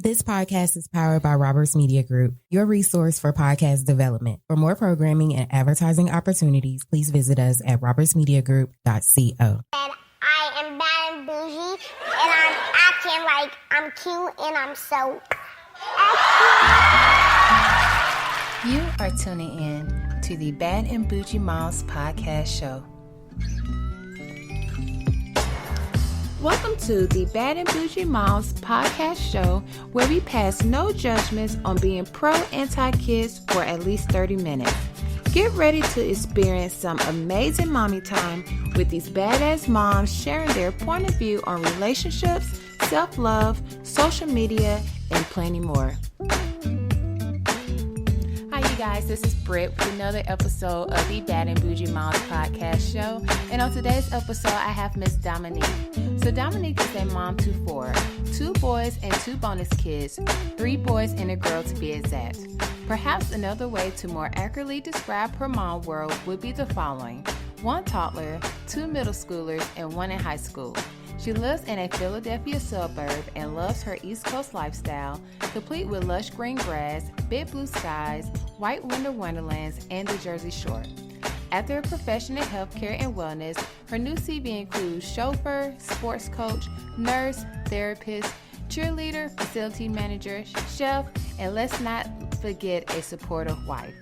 This podcast is powered by Roberts Media Group, your resource for podcast development. For more programming and advertising opportunities, please visit us at robertsmediagroup.co. And I am bad and bougie, and I'm acting like I'm cute, and I'm so You are tuning in to the Bad and Bougie Moms podcast show. Welcome to the Bad and Bougie Moms podcast show, where we pass no judgments on being pro-anti-kids for at least 30 minutes. Get ready to experience some amazing mommy time with these badass moms sharing their point of view on relationships, self-love, social media, and plenty more. Hi, you guys. This is Britt with another episode of the Bad and Bougie Moms podcast show. And on today's episode, I have Miss Dominique. So Dominique is a mom to 4, 2 boys and 2 bonus kids, 3 boys and a girl to be exact. Perhaps another way to more accurately describe her mom world would be the following: 1 toddler, 2 middle schoolers, and 1 in high school. She lives in a Philadelphia suburb and loves her East Coast lifestyle, complete with lush green grass, big blue skies, white winter wonderlands, and the Jersey Shore. After a profession in healthcare and wellness, her new CV includes chauffeur, sports coach, nurse, therapist, cheerleader, facility manager, chef, and let's not forget a supportive wife.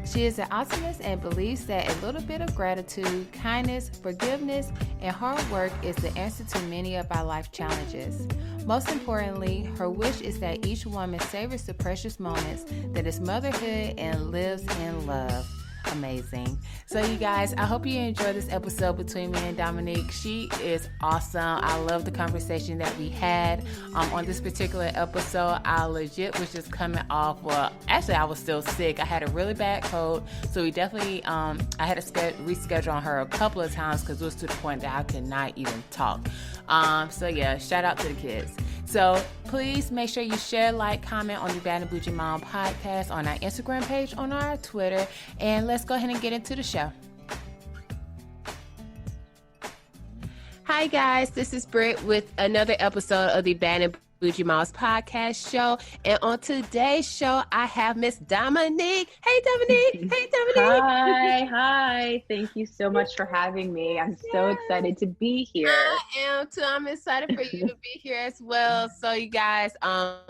She is an optimist and believes that a little bit of gratitude, kindness, forgiveness, and hard work is the answer to many of our life challenges. Most importantly, her wish is that each woman savors the precious moments that is motherhood and lives in love. Amazing. So you guys, I hope you enjoy this episode between me and Dominique. She is awesome. I love the conversation that we had on this particular episode. I legit was just coming off, well, actually I was still sick. I had a really bad cold, so we definitely I had to reschedule on her a couple of times because it was to the point that I could not even talk. So yeah, shout out to the kids. So please make sure you share, like, comment on the Bad and Bougie Mom podcast on our Instagram page, on our Twitter, and let's go ahead and get into the show. Hi guys, this is Britt with another episode of the Bad and Bougie Moms podcast show, and on today's show I have Miss Dominique. Hey Dominique. Hey Dominique. Hi. Thank you so much for having me. I'm so excited to be here. I am too. I'm excited for you to be here as well. So you guys, I'm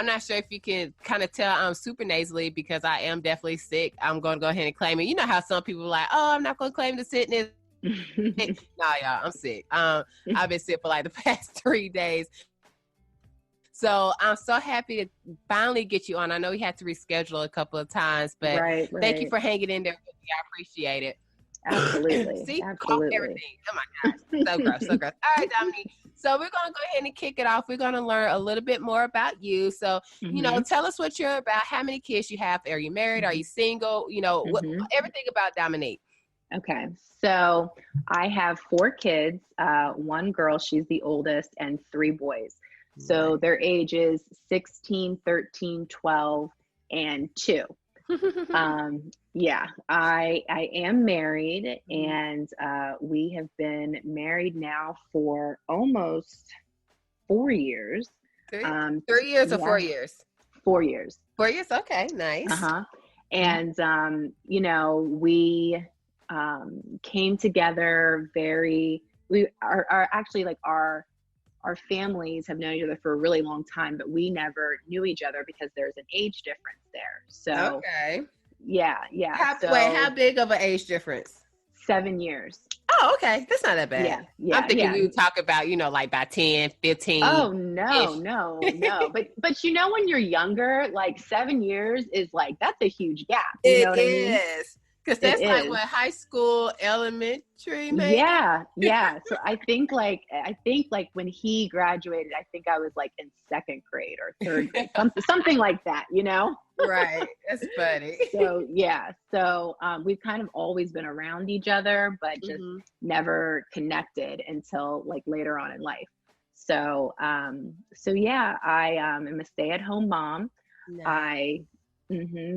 not sure if you can kind of tell I'm super nasally because I am definitely sick. I'm going to go ahead and claim it. You know how some people are like, oh, I'm not going to claim the sickness. Nah, y'all, I'm sick. I've been sick for like the past 3 days. So I'm so happy to finally get you on. I know we had to reschedule a couple of times, but Thank you for hanging in there with me. I appreciate it. Absolutely. See, Absolutely. Everything. Oh my gosh, so gross, so gross. All right, Dominique. So we're gonna go ahead and kick it off. We're gonna learn a little bit more about you. So you know, tell us what you're about. How many kids you have? Are you married? Are you single? You know, everything about Dominique. Okay, so I have 4 kids. 1 girl, she's the oldest, and 3 boys. So their ages 16, 13, 12, and 2. Yeah, I am married, and we have been married now for almost 4 years. 3 years or 4 years? 4 years. 4 years? Okay, nice. And, you know, we came together we are actually like our families have known each other for a really long time, but we never knew each other because there's an age difference there. So, okay. Yeah. How big of an age difference? 7 years. Oh, okay. That's not that bad. Yeah. I'm thinking you talk about, you know, like by 10, 15. Oh, no. But you know, when you're younger, like 7 years is like, that's a huge gap. You know what I mean? Because that's like what, high school, elementary, maybe? Yeah. So I think like when he graduated, I think I was like in 2nd grade or 3rd grade, something like that, you know? Right. That's funny. So yeah. So we've kind of always been around each other, but just never connected until like later on in life. So yeah, I am a stay-at-home mom. Nice.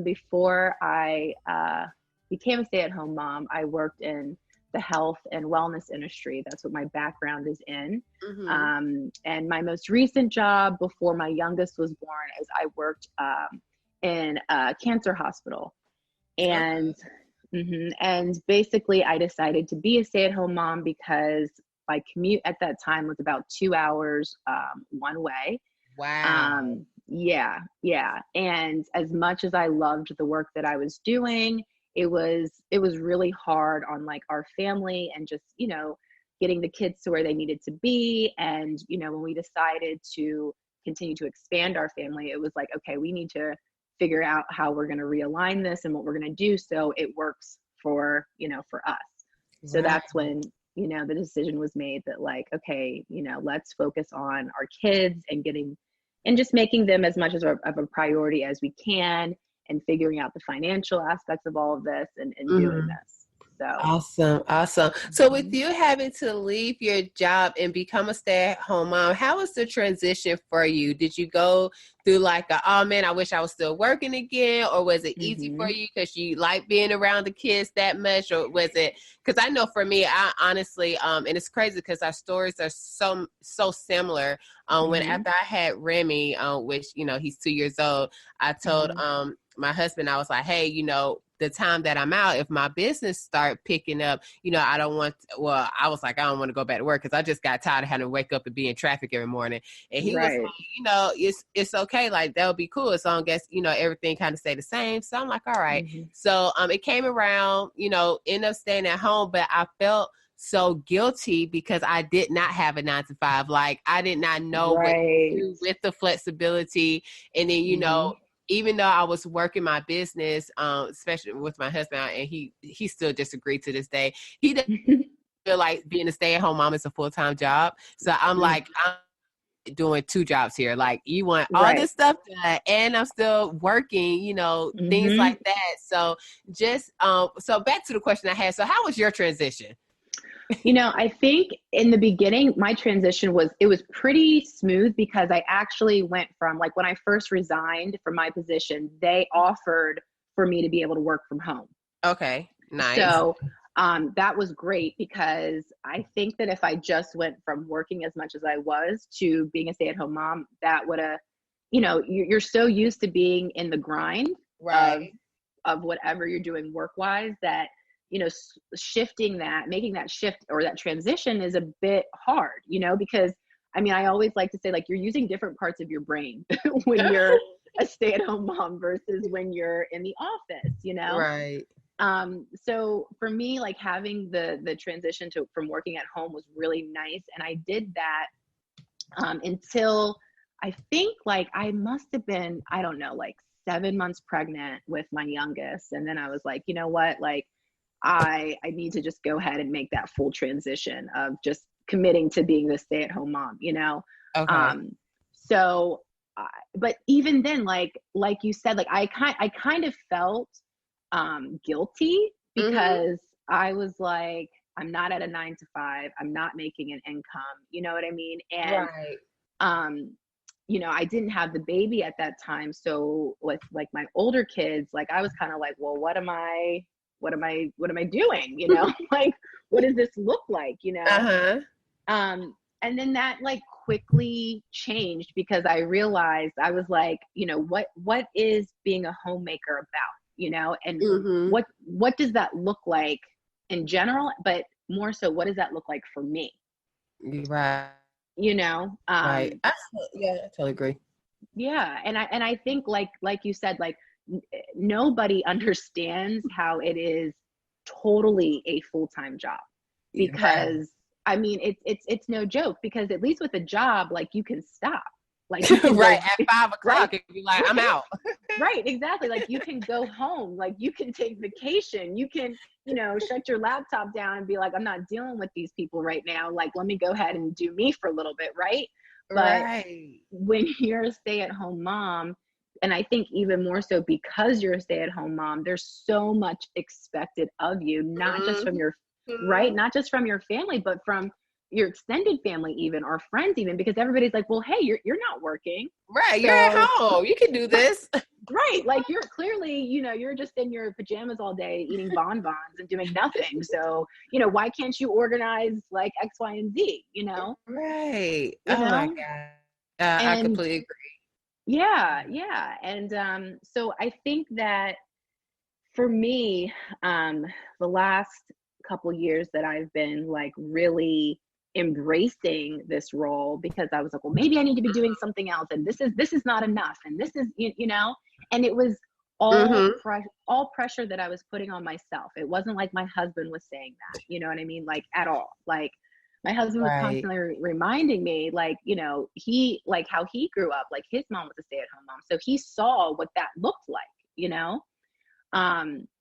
Before I became a stay-at-home mom, I worked in the health and wellness industry. That's what my background is in. And my most recent job before my youngest was born is I worked in a cancer hospital. And and basically I decided to be a stay-at-home mom because my commute at that time was about 2 hours one way. Wow. Yeah. And as much as I loved the work that I was doing, it was really hard on like our family and just, you know, getting the kids to where they needed to be. And, you know, when we decided to continue to expand our family, it was like, okay, we need to figure out how we're going to realign this and what we're going to do so it works for, you know, for us. So that's when, you know, the decision was made that like, okay, you know, let's focus on our kids and just making them as much of a priority as we can, and figuring out the financial aspects of all of this and doing this. So Awesome. So with you having to leave your job and become a stay-at-home mom, how was the transition for you? Did you go through like oh man, I wish I was still working again? Or was it easy for you because you like being around the kids that much? Or was it, because I know for me, I honestly, and it's crazy because our stories are so similar. When after I had Remy, which, you know, he's 2 years old, I told my husband, I was like, hey, you know, the time that I'm out, if my business start picking up, you know, I was like, I don't want to go back to work because I just got tired of having to wake up and be in traffic every morning. And he was like, you know, it's okay. Like, that'll be cool as long as, you know, everything kind of stay the same. So I'm like, all right. So it came around, you know, end up staying at home, but I felt so guilty because I did not have a 9-to-5. Like, I did not know what to do with the flexibility. And then, you know, even though I was working my business, especially with my husband, and he still disagreed to this day. He doesn't feel like being a stay-at-home mom is a full-time job. So I'm like, I'm doing 2 jobs here. Like, you want all this stuff done, and I'm still working, you know, things like that. So just, so back to the question I had. So how was your transition? You know, I think in the beginning, my transition was pretty smooth because I actually went from, like, when I first resigned from my position, they offered for me to be able to work from home. Okay, nice. So that was great because I think that if I just went from working as much as I was to being a stay-at-home mom, that would have, you know, you're so used to being in the grind of whatever you're doing work-wise that, you know, making that shift or that transition is a bit hard, you know, because I mean, I always like to say, like, you're using different parts of your brain when you're a stay-at-home mom versus when you're in the office, you know? Right. So for me, like, having the transition from working at home was really nice. And I did that until I think, like, I must have been, I don't know, like 7 months pregnant with my youngest. And then I was like, you know what, like, I need to just go ahead and make that full transition of just committing to being the stay-at-home mom, you know? Okay. So, but even then, like you said, like, I kind of felt guilty because I was like, I'm not at a 9-to-5. I'm not making an income. You know what I mean? And, you know, I didn't have the baby at that time. So with like my older kids, like, I was kind of like, well, what am I doing? You know, like, what does this look like? You know? And then that, like, quickly changed because I realized, I was like, you know, what is being a homemaker about, you know, and what does that look like in general, but more so, what does that look like for me? Right. You know? Right. I totally agree. Yeah. And I think like you said, like, nobody understands how it is totally a full-time job because I mean, it's no joke because at least with a job, like, you can stop, like, you can at 5 o'clock and be like, I'm out. Right. Exactly. Like, you can go home, like, you can take vacation, you can, you know, shut your laptop down and be like, I'm not dealing with these people right now. Like, let me go ahead and do me for a little bit. Right. But when you're a stay-at-home mom, and I think even more so because you're a stay-at-home mom, there's so much expected of you, not just from your not just from your family, but from your extended family, even, or friends, even, because everybody's like, well, hey, you're not working. Right. So, you're at home. You can do this. Right. Like you're clearly, you're just in your pajamas all day eating bonbons and doing nothing. So, why can't you organize like X, Y, and Z, Right. You Oh my know? God. I And completely agree. yeah. And so I think that for me, the last couple years that I've been like really embracing this role, because I was like, well, maybe I need to be doing something else, and this is not enough, and this is and it was all pressure that I was putting on myself. It wasn't like my husband was saying that, you know what I mean, like at all. Like my husband was constantly reminding me, like, he, like how he grew up, like his mom was a stay-at-home mom, so he saw what that looked like.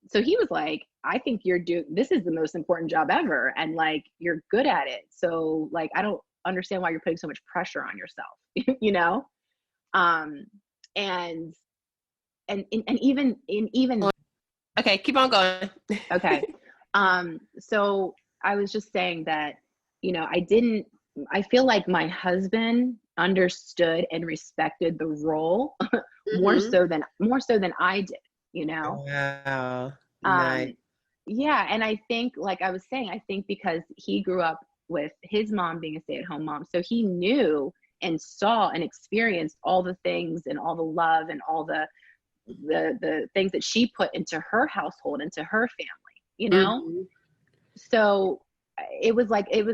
So he was like, I think this is the most important job ever. And like, you're good at it. So like, I don't understand why you're putting so much pressure on yourself, and even, okay, keep on going. okay. So I was just saying that, I feel like my husband understood and respected the role more so than I did. Wow. Nice. Yeah. And I think, like I was saying, I think because he grew up with his mom being a stay-at-home mom, so he knew and saw and experienced all the things and all the love and all the things that she put into her household, into her family, So it was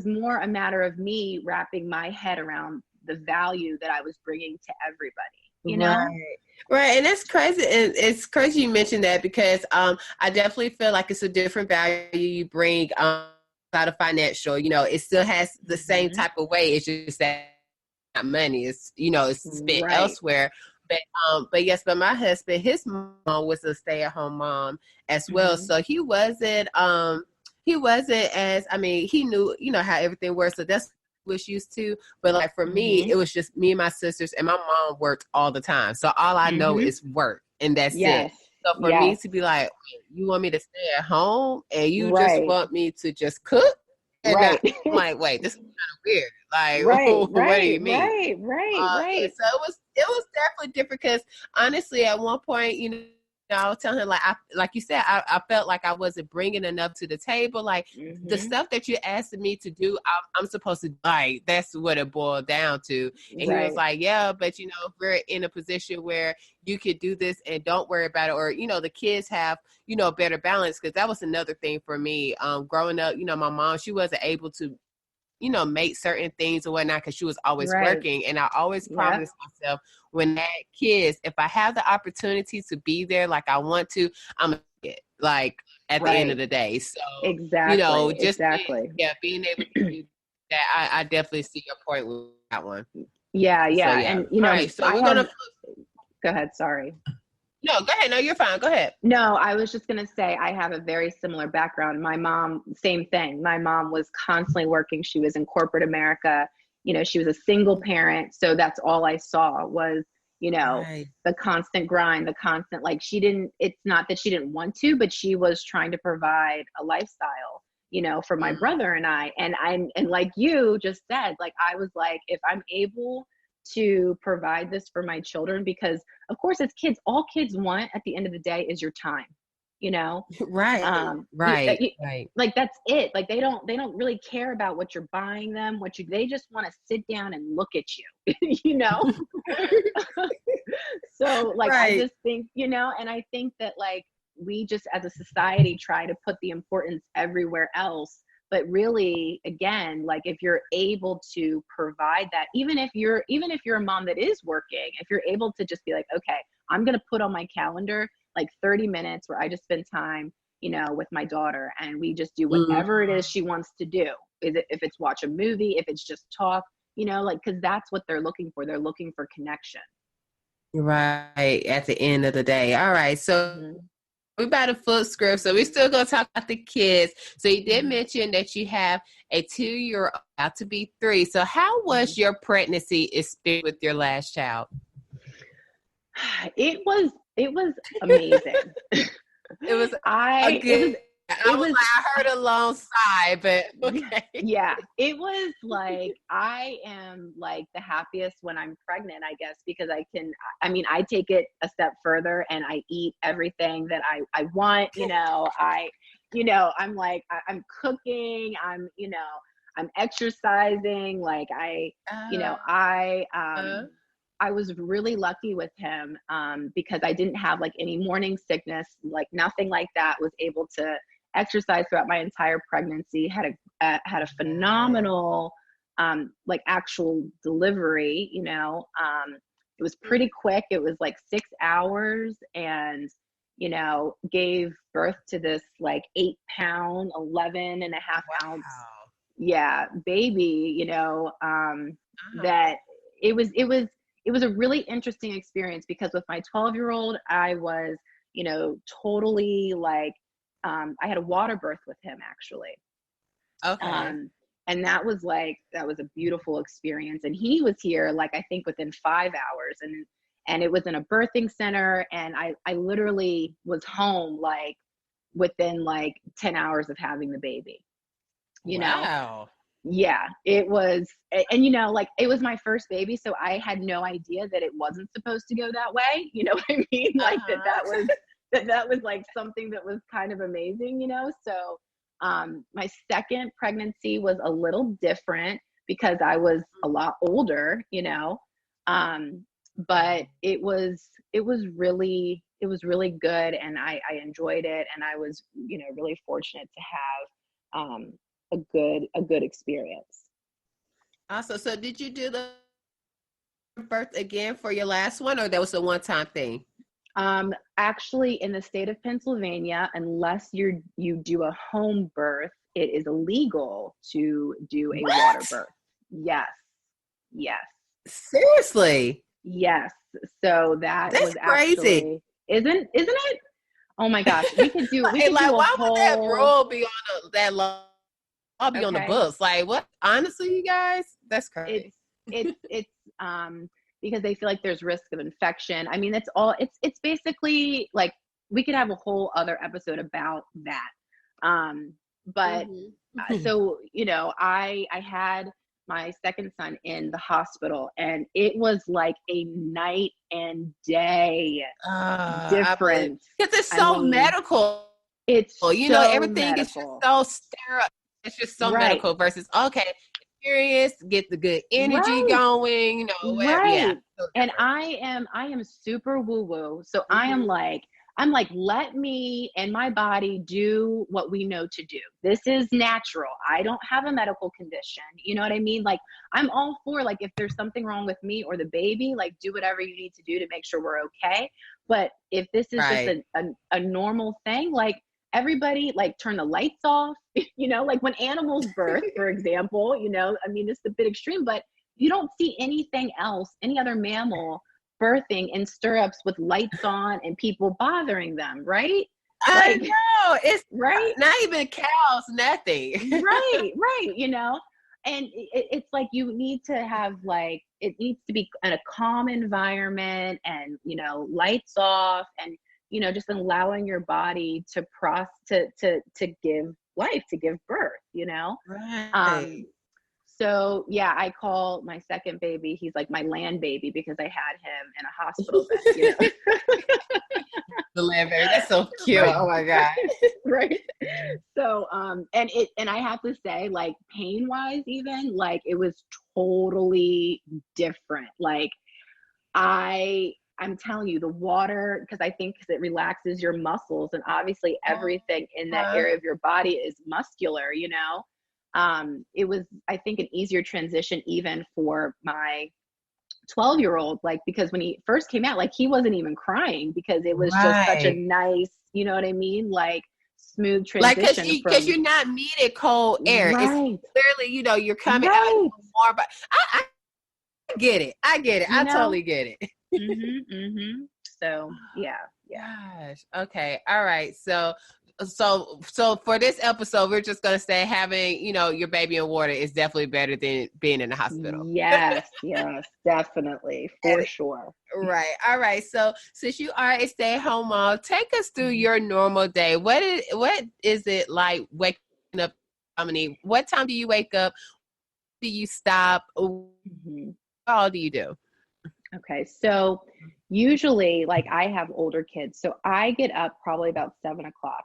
more a matter of me wrapping my head around the value that I was bringing to everybody, Right. And that's crazy. And it's crazy you mentioned that, because I definitely feel like it's a different value you bring out of financial. It still has the same type of way. It's just that not money. It's it's spent elsewhere. But yes, but my husband, his mom was a stay-at-home mom as well. So he wasn't as, he knew, how everything works. So that's was used to, but like for me, it was just me and my sisters, and my mom worked all the time, so all I know is work, and that's it. So for me to be like, you want me to stay at home and you just want me to just cook, and I'm like, wait, this is kind of weird, like what do you mean? Right. So it was definitely different, because honestly at one point, I was telling him, like you said, I felt like I wasn't bringing enough to the table. Like the stuff that you're asking me to do, I'm supposed to, like, that's what it boiled down to. And he was like, yeah, but if we're in a position where you could do this and don't worry about it, or, the kids have, better balance. Cause that was another thing for me. Growing up, my mom, she wasn't able to, make certain things or whatnot, because she was always working. And I always promised myself, when I had kids, if I have the opportunity to be there like I want to, I'm going to get, like, at the end of the day. So, just being able to do that, I definitely see your point with that one. Yeah. So, And, so we're going to... Go ahead, sorry. No, go ahead. No, you're fine. Go ahead. No, I was just going to say I have a very similar background. My mom, same thing. My mom was constantly working. She was in corporate America. She was a single parent. So that's all I saw was, the constant grind, the constant, like, it's not that she didn't want to, but she was trying to provide a lifestyle, for my brother and I. And like you just said, like, I was like, if I'm able to provide this for my children, because of course as kids, all kids want at the end of the day is your time, right. Like that's it. Like they don't really care about what you're buying them, they just want to sit down and look at you. So like I just think, and I think that like we just as a society try to put the importance everywhere else. But really, again, like if you're able to provide that, even if you're a mom that is working, if you're able to just be like, okay, I'm going to put on my calendar like 30 minutes where I just spend time, with my daughter, and we just do whatever it is she wants to do. If it's watch a movie, if it's just talk, like, because that's what they're looking for. They're looking for connection. Right. At the end of the day. All right. So we about to flip script, so we still gonna talk about the kids. So you did mention that you have a 2-year-old about to be 3. So how was your pregnancy experience with your last child? It was amazing. It was I heard a long sigh, but okay. Yeah, it was like, I am like the happiest when I'm pregnant, I guess, because I take it a step further and I eat everything that I want, I'm like, I'm cooking, I'm exercising, like I was really lucky with him because I didn't have like any morning sickness, like nothing like that. Was able to exercise throughout my entire pregnancy. Had a phenomenal like actual delivery. It was pretty quick. It was like 6 hours, and gave birth to this like 8-pound, 11.5 ounce, baby. That it was a really interesting experience because with my 12-year-old, I was, totally like, I had a water birth with him actually. Okay. And that was a beautiful experience. And he was here, like, I think within 5 hours, and it was in a birthing center. And I literally was home, like within like 10 hours of having the baby, Wow. Yeah, it was. And like, it was my first baby, so I had no idea that it wasn't supposed to go that way. You know what I mean? Like that was like something that was kind of amazing, So my second pregnancy was a little different because I was a lot older, but it was really good, and I enjoyed it, and I was, really fortunate to have a good experience. Awesome. So did you do the birth again for your last one, or that was a one-time thing? Actually, in the state of Pennsylvania, unless you do a home birth, it is illegal to do a water birth. Yes. Seriously? Yes. So that's was crazy. Actually, isn't it? Oh my gosh, we could do. We could like, do why would that rule be on that law? I'll be on the books. Like, what? Honestly, you guys, that's crazy. It's because they feel like there's risk of infection. I mean, it's basically like, we could have a whole other episode about that. But so, I had my second son in the hospital, and it was like a night and day difference. Because it's so medical. It's everything medical. is just so sterile. It's just so medical versus, okay, experience, get the good energy going, whatever. Yeah. And I am super woo-woo. So I'm like, let me and my body do what we know to do. This is natural. I don't have a medical condition. You know what I mean? Like, I'm all for, like, if there's something wrong with me or the baby, like, do whatever you need to do to make sure we're okay. But if this is just a normal thing, like, everybody, like, turn the lights off, like when animals birth, for example, I mean, it's a bit extreme, but you don't see anything else, any other mammal birthing in stirrups with lights on and people bothering them, right? I know, it's not even cows, nothing. right, and it's like, you need to have, like, it needs to be in a calm environment, and lights off, and just allowing your body to give life, to give birth, Right. So yeah, I call my second baby, he's like my land baby, because I had him in a hospital bed, The land baby, that's so cute. Right. Oh my God. Right. So and I have to say, like, pain wise, even, like, it was totally different. Like, I'm telling you, the water, because I think it relaxes your muscles, and obviously everything in that area of your body is muscular, it was, I think, an easier transition even for my 12-year-old, like, because when he first came out, like, he wasn't even crying, because it was just such a nice, you know what I mean? Like, smooth transition. Like, because you're not needed cold air. It's clearly, you're coming out more, but I get it. I totally get it. So yeah. Gosh. Okay. All right. So So for this episode, we're just gonna say having, your baby in water is definitely better than being in the hospital. Yes, definitely, for sure. Right. All right. So since you are a stay-at-home mom, take us through your normal day. What is it like waking up? Dominique, what time do you wake up? Do you stop? What all do you do? Okay, so usually, like, I have older kids, so I get up probably about 7 o'clock.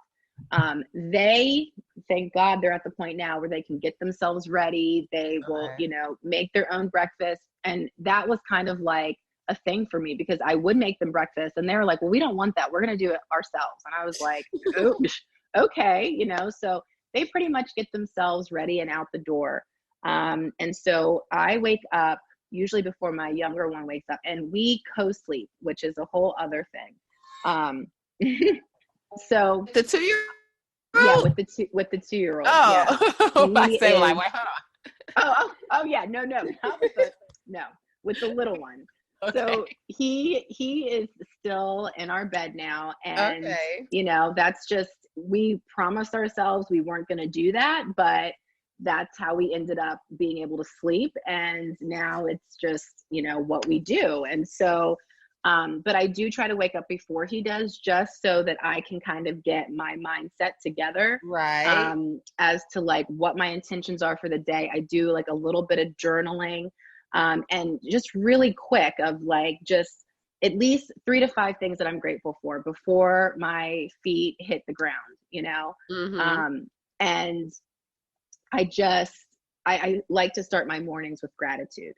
They, thank God, they're at the point now where they can get themselves ready. They will, make their own breakfast. And that was kind of like a thing for me, because I would make them breakfast and they were like, well, we don't want that. We're going to do it ourselves. And I was like, oh, okay. So they pretty much get themselves ready and out the door. And so I wake up usually before my younger one wakes up, and we co-sleep, which is a whole other thing. So the 2-year-old? Yeah, with the 2-year-old. Oh, yeah. I say, like, wait, hold on. Oh yeah, no, not with the little one. Okay. So he is still in our bed now, and that's just, we promised ourselves we weren't going to do that, but that's how we ended up being able to sleep, and now it's just what we do. And so but I do try to wake up before he does, just so that I can kind of get my mindset together, right? As to like what my intentions are for the day. I do like a little bit of journaling, and just really quick of like just at least 3 to 5 things that I'm grateful for before my feet hit the ground, and I like to start my mornings with gratitude.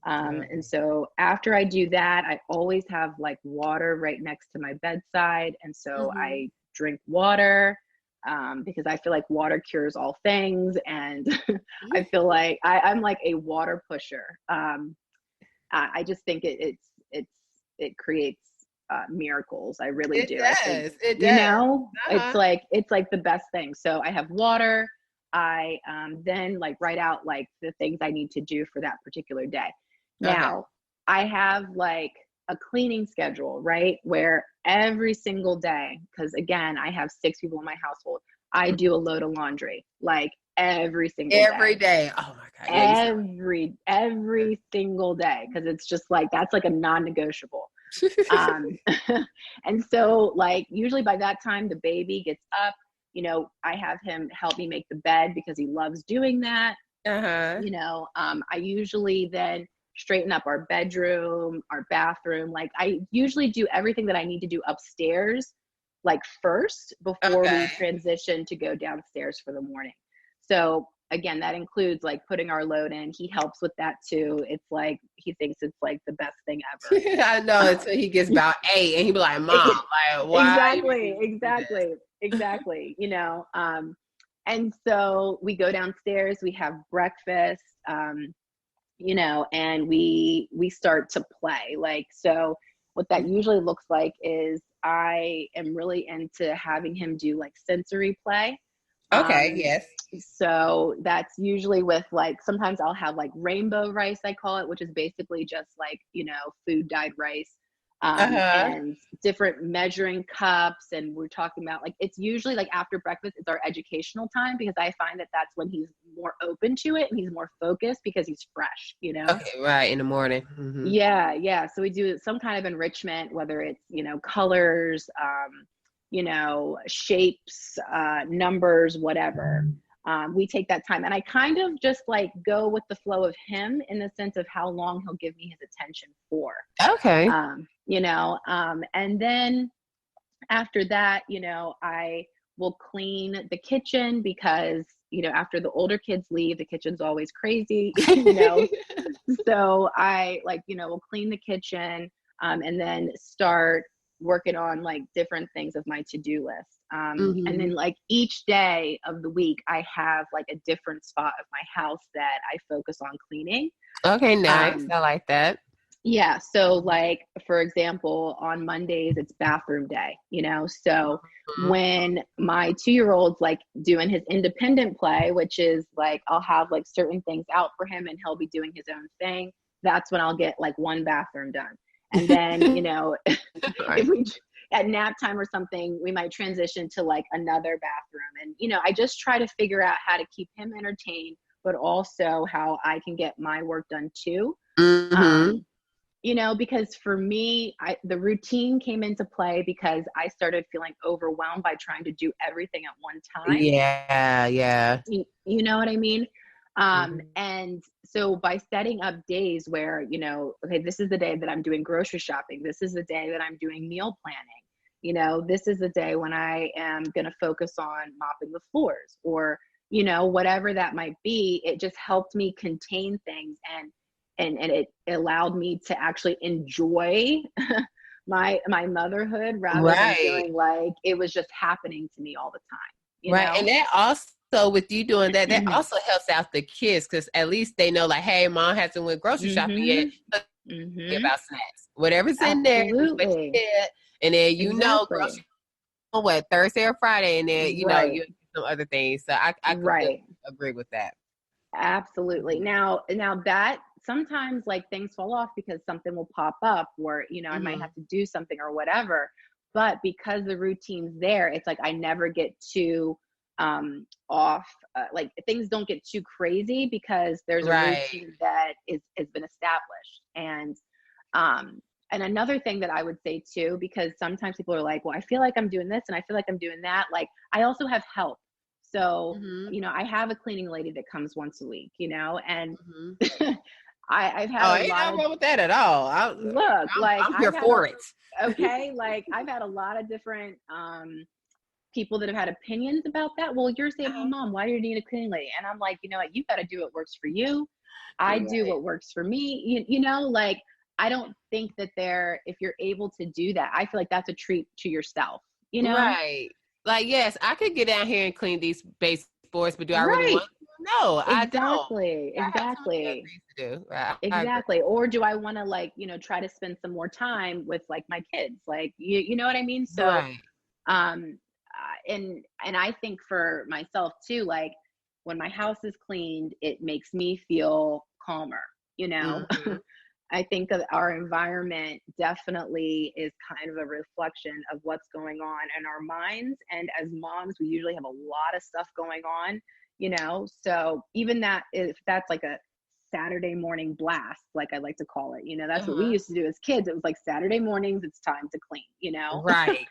And so after I do that, I always have like water right next to my bedside. And so I drink water, because I feel like water cures all things. And I feel like I'm like a water pusher. I just think it creates miracles. I really do. It does. It's like the best thing. So I have water. I then like write out like the things I need to do for that particular day. Now, I have like a cleaning schedule, right? Where every single day, because again, I have 6 people in my household, I do a load of laundry, like every single day. Oh my God. Every single day. Because it's just like, that's like a non-negotiable. And so like, usually by that time, the baby gets up, I have him help me make the bed because he loves doing that. I usually then straighten up our bedroom, our bathroom. Like I usually do everything that I need to do upstairs, like first, before we transition to go downstairs for the morning. So again, that includes like putting our load in. He helps with that too. It's like, he thinks it's like the best thing ever. I know, until he gets about 8 and he be like, Mom, like, why? Exactly. And so we go downstairs, we have breakfast, and we start to play. Like, so what that usually looks like is I am really into having him do like sensory play. Yes. So that's usually with like, sometimes I'll have like rainbow rice, I call it, which is basically just like, food dyed rice. And different measuring cups. And we're talking about like, it's usually like after breakfast, it's our educational time, because I find that that's when he's more open to it and he's more focused because he's fresh, Okay, right, in the morning. Yeah. So we do some kind of enrichment, whether it's, colors, shapes, numbers, whatever. We take that time, and I kind of just like go with the flow of him in the sense of how long he'll give me his attention for. Okay. And then after that, I will clean the kitchen because, after the older kids leave, the kitchen's always crazy, So I will clean the kitchen, and then start working on like different things of my to-do list. And then like each day of the week, I have like a different spot of my house that I focus on cleaning. Okay, nice. I like that. Yeah. So like, for example, on Mondays, it's bathroom day, so when my 2-year-old's like doing his independent play, which is like, I'll have like certain things out for him and he'll be doing his own thing. That's when I'll get like one bathroom done. And then, at nap time or something, we might transition to like another bathroom. And, you know, I just try to figure out how to keep him entertained, but also how I can get my work done too. Mm-hmm. You know, because for me, the routine came into play because I started feeling overwhelmed by trying to do everything at one time. Yeah. You know what I mean? And so by setting up days where, you know, okay, this is the day that I'm doing grocery shopping. This is the day that I'm doing meal planning. You know, this is the day when I am going to focus on mopping the floors, or, you know, whatever that might be. It just helped me contain things, and it allowed me to actually enjoy my motherhood rather than feeling like it was just happening to me all the time. You know? And that also, with you doing that, that also helps out the kids, because at least they know, like, hey, mom hasn't went grocery shopping yet. About snacks, whatever's in there, and then know grocery on Thursday or Friday, and then you know you do some other things. So I completely agree with that. Absolutely. Now that sometimes like things fall off because something will pop up, or, you know, I might have to do something or whatever, but because the routine's there, it's like I never get too off, like things don't get too crazy because there's a routine that has been established. And another thing that I would say too, because sometimes people are like, well, I feel like I'm doing this and I feel like I'm doing that. Like, I also have help. So, you know, I have a cleaning lady that comes once a week, you know, and I've had ain't nothing wrong with that at all. I'm here for it. Okay. Like, I've had a lot of different people that have had opinions about that. Well, you're a stay-at-home mom. Why do you need a cleaning lady? And I'm like, you know what? You got to do what works for you. I do what works for me. You know, like, I don't think that if you're able to do that, I feel like that's a treat to yourself, you know? Right. Like, yes, I could get down here and clean these baseboards, but do I really want to? No, I don't. Exactly. Exactly. Or do I want to, like, you know, try to spend some more time with like my kids? Like, you know what I mean? So, and I think for myself too, like, when my house is cleaned, it makes me feel calmer, you know? I think that our environment definitely is kind of a reflection of what's going on in our minds. And as moms, we usually have a lot of stuff going on, you know? So even that, if that's like a Saturday morning blast, like I like to call it, you know, that's what we used to do as kids. It was like Saturday mornings, it's time to clean, you know? Right.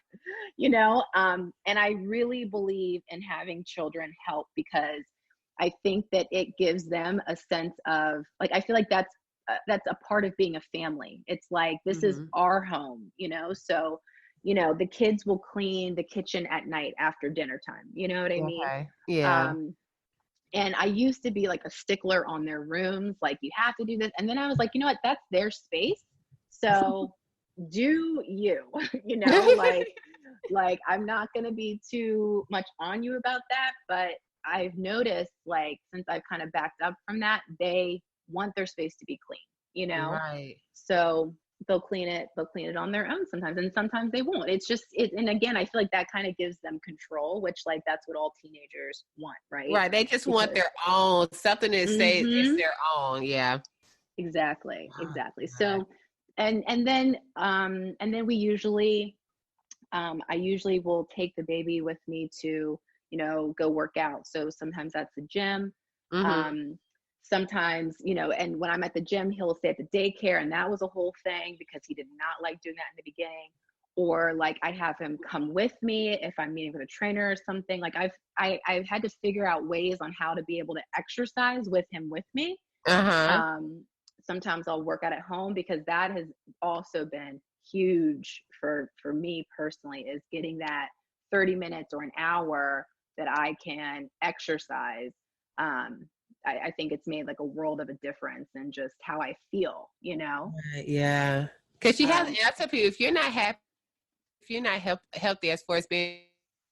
You know? And I really believe in having children help, because I think that it gives them a sense of, like, I feel like that's a part of being a family. It's like, this is our home, you know? So, you know, the kids will clean the kitchen at night after dinner time. You know what I mean? Yeah. And I used to be like a stickler on their rooms. Like, you have to do this. And then I was like, you know what? That's their space. So do you, you know, like I'm not going to be too much on you about that. But I've noticed, like, since I've kind of backed up from that, they want their space to be clean, you know? Right. So they'll clean it on their own sometimes, and sometimes they won't. It's just and again, I feel like that kind of gives them control, which, like, that's what all teenagers want, right? Right. They just want their own, something that says it's their own. Yeah. Exactly. So and then we usually I usually will take the baby with me to, you know, go work out. So sometimes that's the gym. Sometimes, you know, and when I'm at the gym, he'll stay at the daycare, and that was a whole thing because he did not like doing that in the beginning. Or like, I have him come with me if I'm meeting with a trainer or something. Like, I've had to figure out ways on how to be able to exercise with him with me. Sometimes I'll work out at home, because that has also been huge for me personally, is getting that 30 minutes or an hour that I can exercise. I think it's made like a world of a difference in just how I feel, you know? Yeah. Because you have, and I tell people, if you're not happy, if you're not healthy as far as being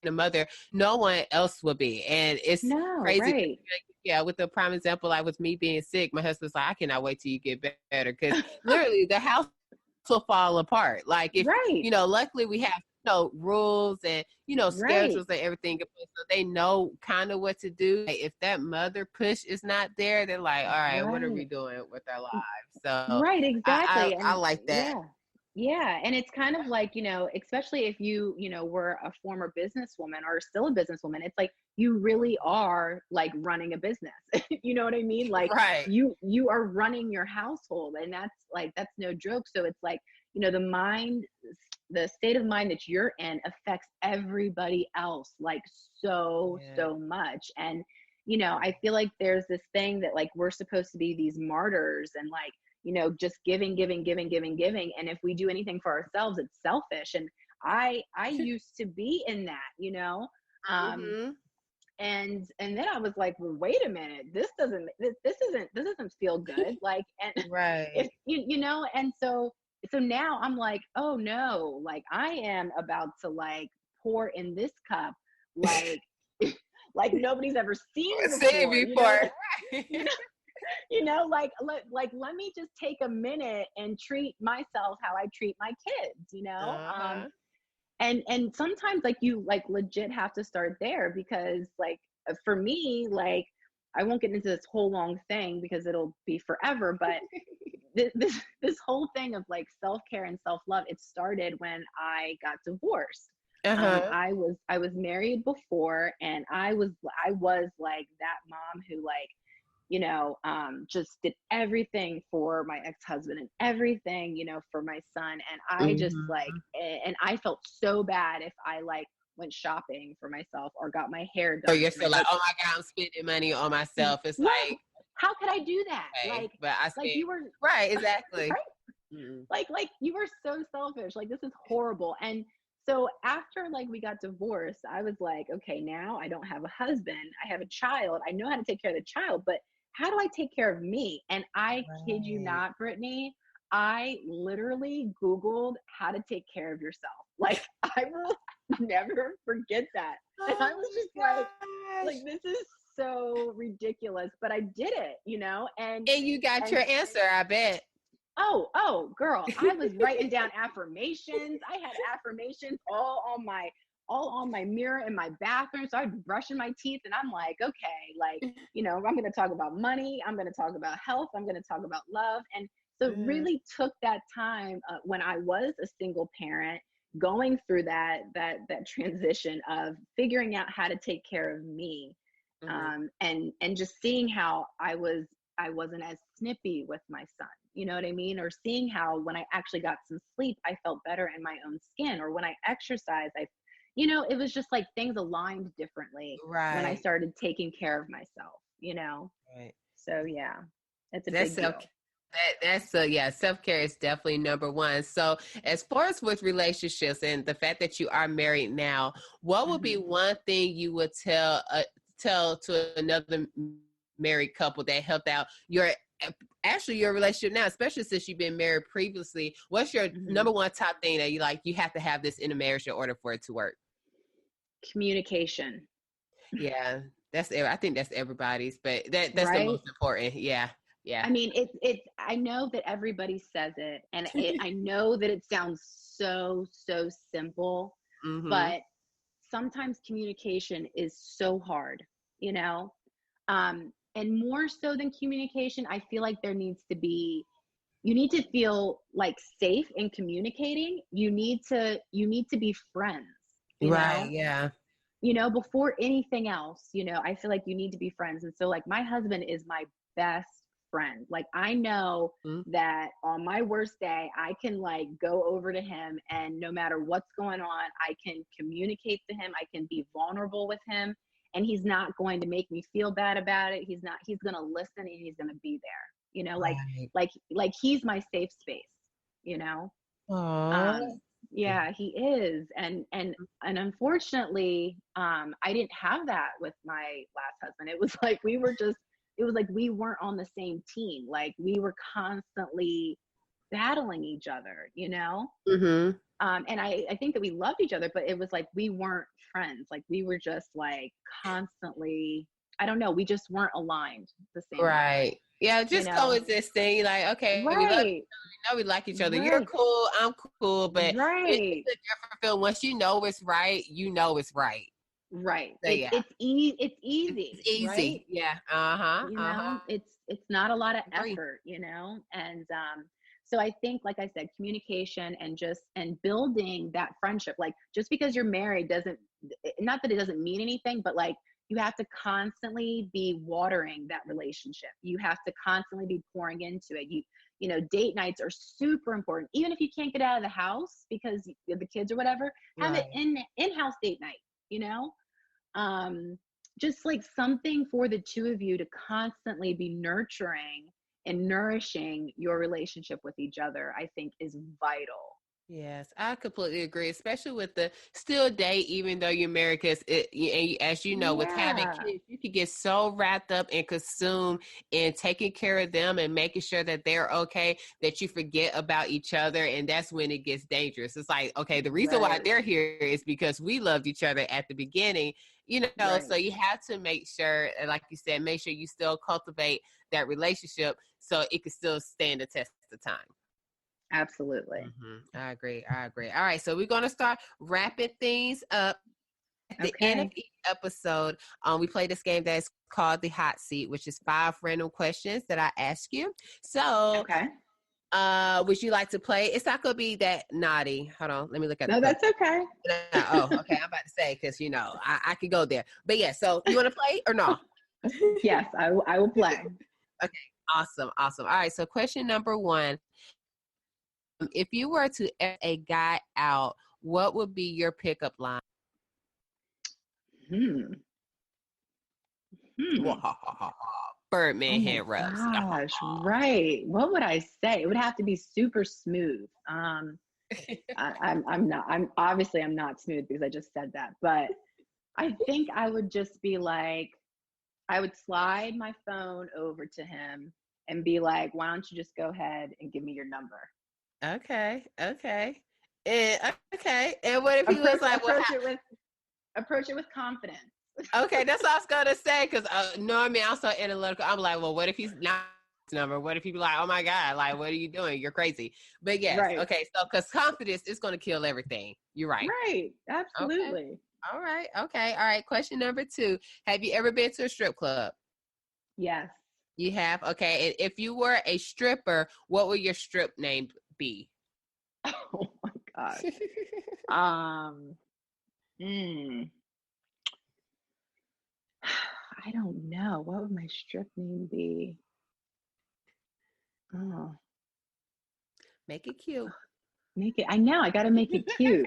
a mother, no one else will be. And it's crazy. Right. Yeah, with the prime example, like with me being sick, my husband's like, I cannot wait till you get better. Because literally the house will fall apart. Like, if, you know, luckily we have, you know, rules and, you know, schedules and everything. So they know kind of what to do. Like, if that mother push is not there, they're like, all right, what are we doing with our lives? So exactly. I like that. Yeah. And it's kind of like, especially if you, were a former businesswoman or still a businesswoman, it's like you really are like running a business. You know what I mean? Like Right. you are running your household, and that's no joke. So it's like, the state of mind that you're in affects everybody else like so much. And I feel like there's this thing that like we're supposed to be these martyrs and like, just giving. And if we do anything for ourselves, it's selfish. And I used to be in that, and then I was like, well, wait a minute, this doesn't feel good. Like, and right. if and so now I'm like, oh no, like I am about to like pour in this cup, like, like nobody's ever seen before. Let me just take a minute and treat myself how I treat my kids, and sometimes like you like legit have to start there, because like for me, like I won't get into this whole long thing because it'll be forever, but this whole thing of like self-care and self-love, it started when I got divorced. I was married before, and I was like that mom who like, just did everything for my ex-husband and everything, for my son. And I just like, and I felt so bad if I like went shopping for myself or got my hair done. So you're still like, oh my God, I'm spending money on myself. It's like, how could I do that? Okay, like, but I like you were right, exactly. Right? Like you were so selfish. Like, this is horrible. And so after like we got divorced, I was like, okay, now I don't have a husband. I have a child. I know how to take care of the child, but how do I take care of me? And I kid you not, Brittany, I literally Googled how to take care of yourself. Like, I will never forget that. And I was just like, this is so ridiculous, but I did it, and you got your answer, I bet. Oh, girl, I was writing down affirmations. I had affirmations all on my mirror in my bathroom. So I was brushing my teeth, and I'm like, okay, like, I'm going to talk about money. I'm going to talk about health. I'm going to talk about love. And so it really took that time when I was a single parent, going through that transition of figuring out how to take care of me, and just seeing how I wasn't as snippy with my son, you know what I mean? Or seeing how when I actually got some sleep, I felt better in my own skin. Or when I exercised, it was just like things aligned differently when I started taking care of myself, Right. So yeah, it's a big deal. Self-care is definitely number one. So as far as with relationships and the fact that you are married now, what would be one thing you would tell to another married couple that helped out your relationship now, especially since you've been married previously? What's your number one top thing that you have to have this in a marriage in order for it to work? Communication. Yeah, I think that's everybody's, but that's the most important. Yeah. I mean, it's I know that everybody says it, and I know that it sounds so simple, but sometimes communication is so hard, and more so than communication, I feel like you need to feel like safe in communicating. You need to be friends, right? Yeah. Before anything else, I feel like you need to be friends. And so like my husband is my best friend. Like, I know that on my worst day, I can like go over to him, and no matter what's going on, I can communicate to him. I can be vulnerable with him, and he's not going to make me feel bad about it. He's going to listen, and he's going to be there, like he's my safe space, yeah, he is. And unfortunately, I didn't have that with my last husband. It was like we weren't on the same team. Like, we were constantly battling each other, and I think that we loved each other, but it was like we weren't friends. Like, we were just like constantly, I don't know, we just weren't aligned the same way. Yeah, just coexisting. Like, okay, we like each other. You're cool, I'm cool, but it's a different feel. Once you know it's right, it's right. Right. So, it's easy. It's easy. Right? Yeah. It's not a lot of effort, and So I think, like I said, communication and building that friendship. Like, just because you're married doesn't, not that it doesn't mean anything, but like, you have to constantly be watering that relationship. You have to constantly be pouring into it. You know, date nights are super important. Even if you can't get out of the house because of the kids or whatever, have it in-house date night, you know? Just like something for the two of you to constantly be nurturing and nourishing your relationship with each other, I think is vital. Yes, I completely agree, especially with the still date, even though you're married, because as you know, with having kids, you can get so wrapped up and consumed in taking care of them and making sure that they're okay that you forget about each other. And that's when it gets dangerous. It's like, okay, the reason why they're here is because we loved each other at the beginning, you know, so you have to make sure, like you said, make sure you still cultivate that relationship so it can still stand the test of time. Absolutely. I agree. All right. So we're going to start wrapping things up. At the end of each episode, we play this game that's called the hot seat, which is 5 random questions that I ask you. So, would you like to play? It's not going to be that naughty. Hold on. Let me look at it. No, that's okay. Okay. I'm about to say, because, you know, I could go there. But yeah, so you want to play or no? Yes, I will play. Okay. Awesome. All right. So question number 1. If you were to ask a guy out, what would be your pickup line? Birdman hand rubs. Gosh, right. What would I say? It would have to be super smooth. I'm not smooth because I just said that, but I think I would just be like, I would slide my phone over to him and be like, why don't you just go ahead and give me your number? Okay. And what if he was like, approach it with confidence. Okay, that's what I was gonna say, because normally I'm so analytical. I'm like, well, what if he's not his number? What if he be like, oh my God, like, what are you doing? You're crazy. But yes, okay, so because confidence is gonna kill everything. You're right. Right, absolutely. Okay. All right. Question number 2: have you ever been to a strip club? Yes. You have? Okay. And if you were a stripper, what would your strip name be? Oh my gosh. I don't know. What would my strip name be? Oh. Make it cute. I know, I gotta make it cute.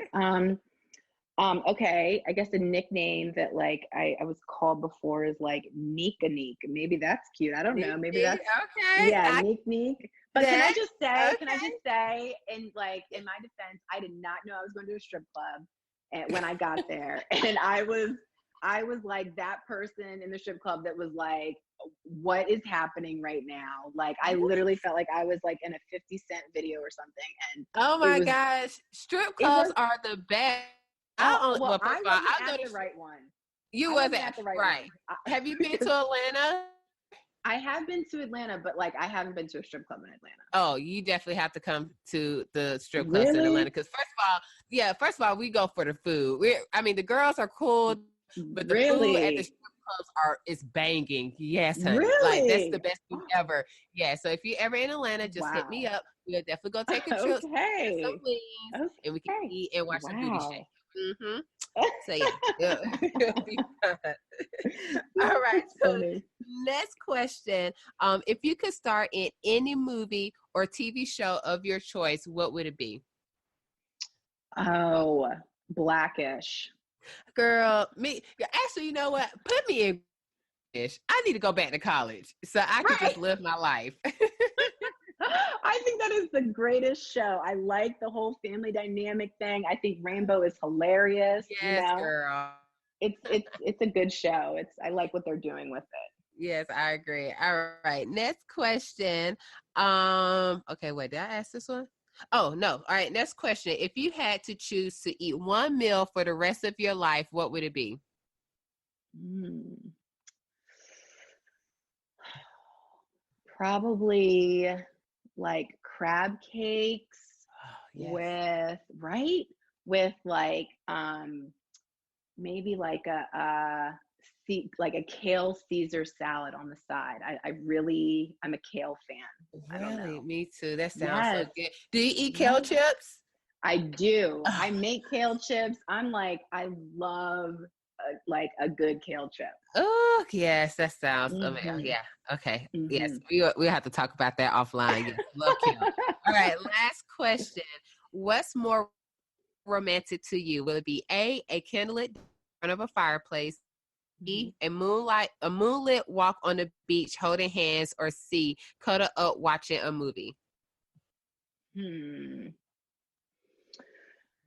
Okay, I guess a nickname that like I was called before is like Nika Neek. Maybe that's cute. I don't know. Maybe that's okay. Yeah, Neek. But can I just say, in my defense, I did not know I was going to a strip club when I got there. And I was like that person in the strip club that was like, what is happening right now? Like, I literally felt like I was like in a 50 Cent video or something. And oh my gosh, strip clubs are the best. I wasn't at the right one. You wasn't at the right one. Have you been to Atlanta? I have been to Atlanta, but like I haven't been to a strip club in Atlanta. Oh, you definitely have to come to the strip clubs in Atlanta, because first of all, we go for the food. The girls are cool, but the food at the strip clubs is banging. Yes, honey. Really? Like, that's the best food ever. Yeah. So if you're ever in Atlanta, just hit me up. We'll definitely go take a trip. Okay. Some wings, and we can eat and watch some booty shake. So yeah. It'll be fun. All right. So next question. If you could star in any movie or TV show of your choice, what would it be? Oh, Blackish. Girl, actually, you know what? Put me in Blackish. I need to go back to college so I can just live my life. I think that is the greatest show. I like the whole family dynamic thing. I think Rainbow is hilarious. Yes, girl. It's a good show. I like what they're doing with it. Yes, I agree. All right. Next question. Okay, wait, did I ask this one? Oh, no. All right. Next question. If you had to choose to eat one meal for the rest of your life, what would it be? Probably like crab cakes with like maybe like a like a kale Caesar salad on the side. I'm a kale fan. Really? Me too. That sounds Yes. so good. Do you eat kale chips? I do. I make kale chips. I love like a good kale chip. Oh, yes. That sounds amazing. Yeah. Okay. Yes. We have to talk about that offline. Yes. Love kale. All right. Last question. What's more romantic to you? Will it be A, candlelit in front of a fireplace, B, a moonlit walk on the beach holding hands, or C, cuddle up watching a movie?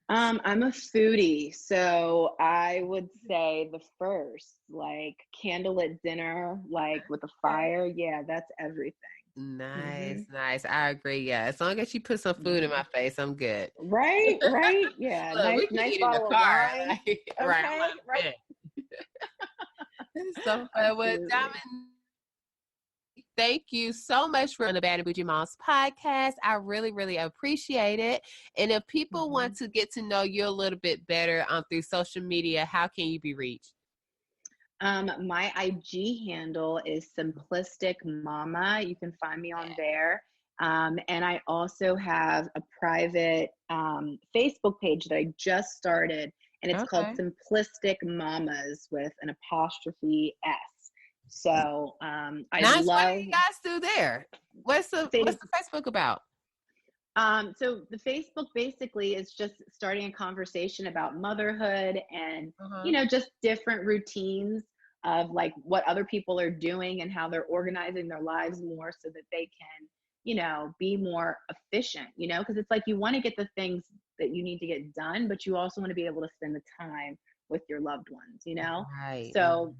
I'm a foodie, so I would say the first, like candlelit dinner, like with a fire. Yeah, that's everything. Nice. I agree. Yeah, as long as you put some food in my face, I'm good. Right. Yeah, Look, nice bottle of wine. Like, right. So fun. Well, Dominique, thank you so much for the Bad and Bougie Moms podcast. I really, really appreciate it. And if people want to get to know you a little bit better through social media, how can you be reached? My IG handle is Simplistic Mama. You can find me on there. And I also have a private Facebook page that I just started, and it's called Simplistic Mamas with an apostrophe S. So I love. What do you guys do there? What's the Facebook about? So the Facebook basically is just starting a conversation about motherhood and, just different routines of like what other people are doing and how they're organizing their lives more so that they can, be more efficient, because it's like you want to get the things that you need to get done, but you also want to be able to spend the time with your loved ones, Right. So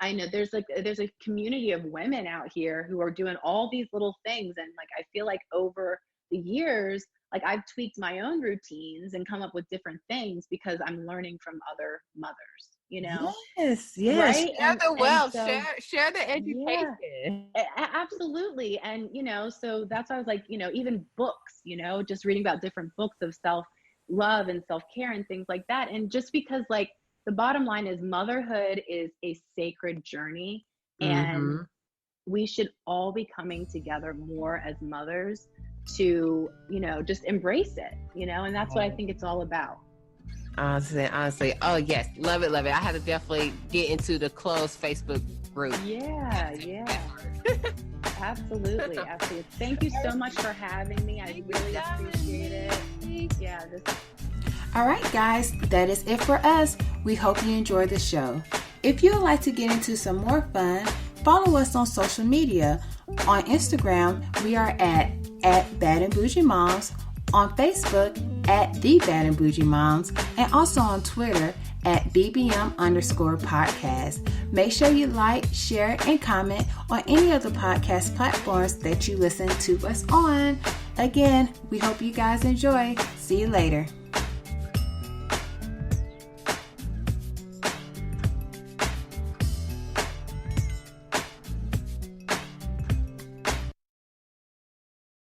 I know there's a community of women out here who are doing all these little things. And like, I feel like over the years, like I've tweaked my own routines and come up with different things because I'm learning from other mothers, Yes. Right? Share the wealth, share the education. Yeah, absolutely. And, so that's why I was like, even books, just reading about different books of self-love and self-care and things like that. And just because like the bottom line is motherhood is a sacred journey, and we should all be coming together more as mothers to, just embrace it, and that's what I think it's all about. Honestly. Oh, yes. Love it. I have to definitely get into the closed Facebook group. Yeah. Absolutely. Thank you so much for having me. I really appreciate it. Yeah. All right, guys, that is it for us. We hope you enjoyed the show. If you would like to get into some more fun, follow us on social media. On Instagram, we are at Bad and Bougie Moms. On Facebook, at The Bad and Bougie Moms. And also on Twitter, at BBM_podcast. Make sure you like, share, and comment on any of the podcast platforms that you listen to us on. Again, we hope you guys enjoy. See you later.